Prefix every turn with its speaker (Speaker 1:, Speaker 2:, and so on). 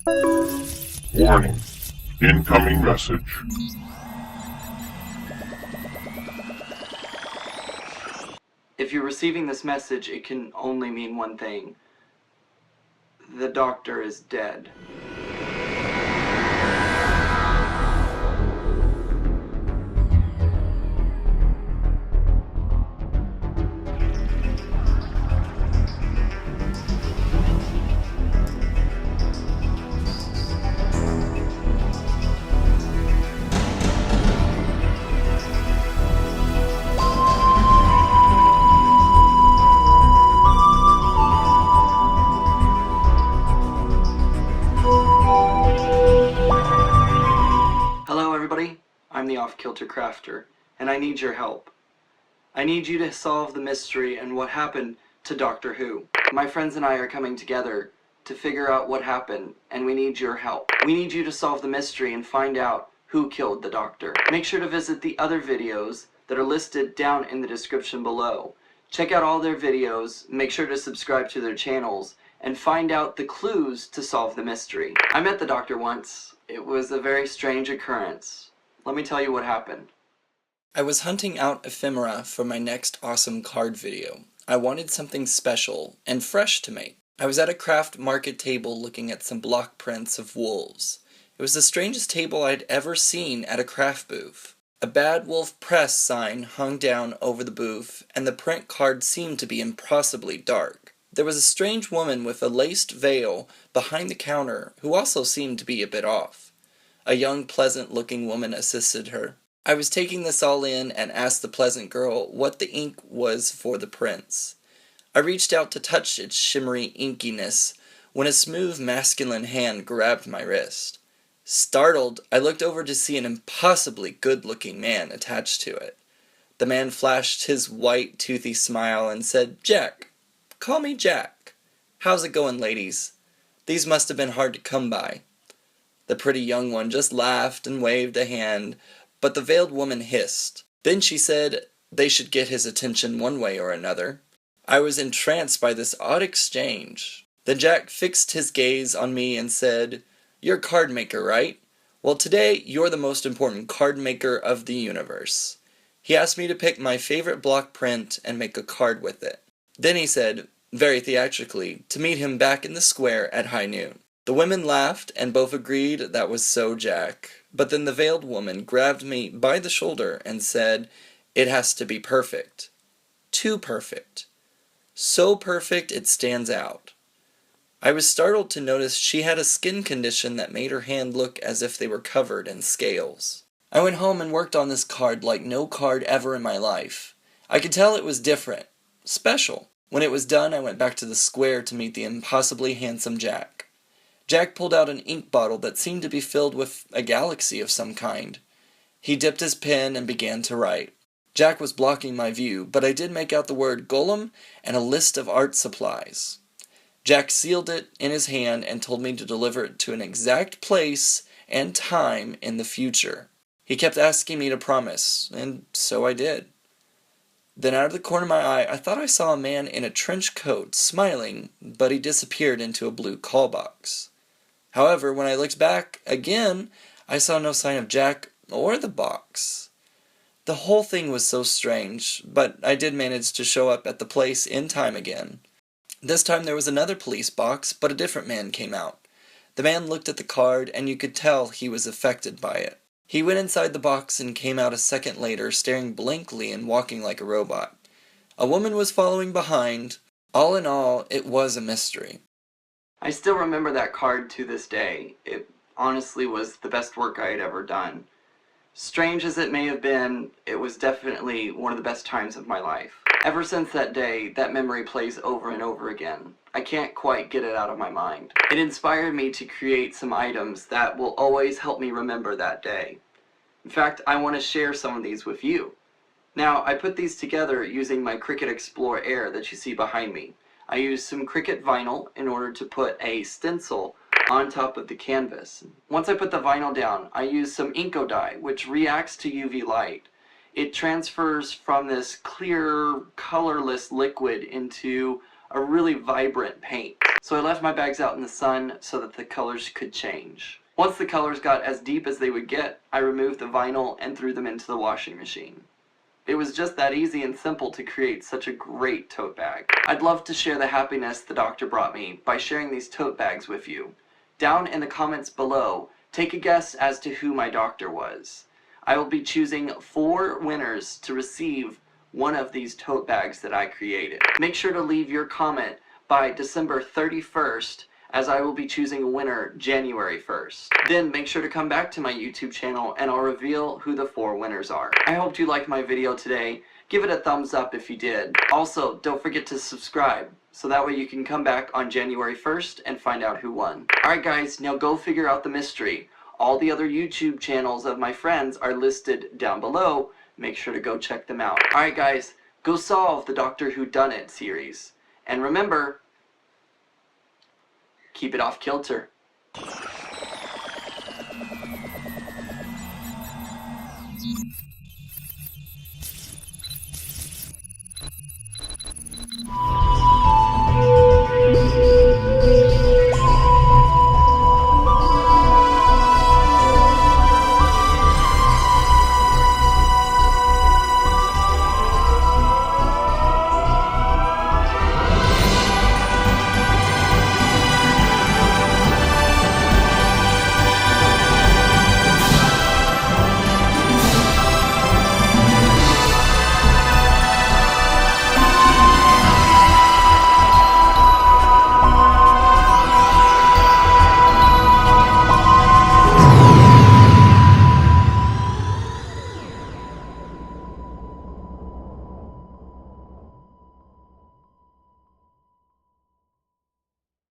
Speaker 1: Warning. Incoming message.
Speaker 2: If you're receiving this message, it can only mean one thing. The Doctor is dead. Hello everybody, I'm the Off-Kilter Crafter, and I need your help. I need you to solve the mystery and what happened to Doctor Who. My friends and I are coming together to figure out what happened, and we need your help. We need you to solve the mystery and find out who killed the Doctor. Make sure to visit the other videos that are listed down in the description below. Check out all their videos, make sure to subscribe to their channels, and find out the clues to solve the mystery. I met the Doctor once. It was a very strange occurrence. Let me tell you what happened.
Speaker 3: I was hunting out ephemera for my next awesome card video. I wanted something special and fresh to make. I was at a craft market table looking at some block prints of wolves. It was the strangest table I'd ever seen at a craft booth. A Bad Wolf Press sign hung down over the booth, and the print card seemed to be impossibly dark. There was a strange woman with a laced veil behind the counter who also seemed to be a bit off. A young, pleasant-looking woman assisted her. I was taking this all in and asked the pleasant girl what the ink was for the prints. I reached out to touch its shimmery inkiness when a smooth, masculine hand grabbed my wrist. Startled, I looked over to see an impossibly good-looking man attached to it. The man flashed his white, toothy smile and said, "Jack. Call me Jack. How's it going, ladies? These must have been hard to come by." The pretty young one just laughed and waved a hand, but the veiled woman hissed. Then she said they should get his attention one way or another. I was entranced by this odd exchange. Then Jack fixed his gaze on me and said, "You're a card maker, right? Well, today you're the most important card maker of the universe." He asked me to pick my favorite block print and make a card with it. Then he said, very theatrically, to meet him back in the square at high noon. The women laughed and both agreed that was so Jack. But then the veiled woman grabbed me by the shoulder and said, "It has to be perfect. Too perfect. So perfect it stands out." I was startled to notice she had a skin condition that made her hand look as if they were covered in scales. I went home and worked on this card like no card ever in my life. I could tell it was different. Special. When it was done, I went back to the square to meet the impossibly handsome Jack. Jack pulled out an ink bottle that seemed to be filled with a galaxy of some kind. He dipped his pen and began to write. Jack was blocking my view, but I did make out the word golem and a list of art supplies. Jack sealed it in his hand and told me to deliver it to an exact place and time in the future. He kept asking me to promise, and so I did. Then out of the corner of my eye, I thought I saw a man in a trench coat, smiling, but he disappeared into a blue call box. However, when I looked back again, I saw no sign of Jack or the box. The whole thing was so strange, but I did manage to show up at the place in time again. This time there was another police box, but a different man came out. The man looked at the card, and you could tell he was affected by it. He went inside the box and came out a second later, staring blankly and walking like a robot. A woman was following behind. All in all, it was a mystery.
Speaker 2: I still remember that card to this day. It honestly was the best work I had ever done. Strange as it may have been, it was definitely one of the best times of my life. Ever since that day, that memory plays over and over again. I can't quite get it out of my mind. It inspired me to create some items that will always help me remember that day. In fact, I want to share some of these with you. Now, I put these together using my Cricut Explore Air that you see behind me. I used some Cricut vinyl in order to put a stencil on top of the canvas. Once I put the vinyl down, I used some Inkodye, which reacts to UV light. It transfers from this clear, colorless liquid into a really vibrant paint. So I left my bags out in the sun so that the colors could change. Once the colors got as deep as they would get, I removed the vinyl and threw them into the washing machine. It was just that easy and simple to create such a great tote bag. I'd love to share the happiness the doctor brought me by sharing these tote bags with you. Down in the comments below, take a guess as to who my doctor was. I will be choosing 4 winners to receive one of these tote bags that I created. Make sure to leave your comment by December 31st, as I will be choosing a winner January 1st. Then make sure to come back to my YouTube channel and I'll reveal who the 4 winners are. I hope you liked my video today. Give it a thumbs up if you did. Also, don't forget to subscribe, so that way you can come back on January 1st and find out who won. Alright guys, now go figure out the mystery. All the other YouTube channels of my friends are listed down below. Make sure to go check them out. Alright guys, go solve the Doctor Who Dunnit series. And remember, keep it off kilter.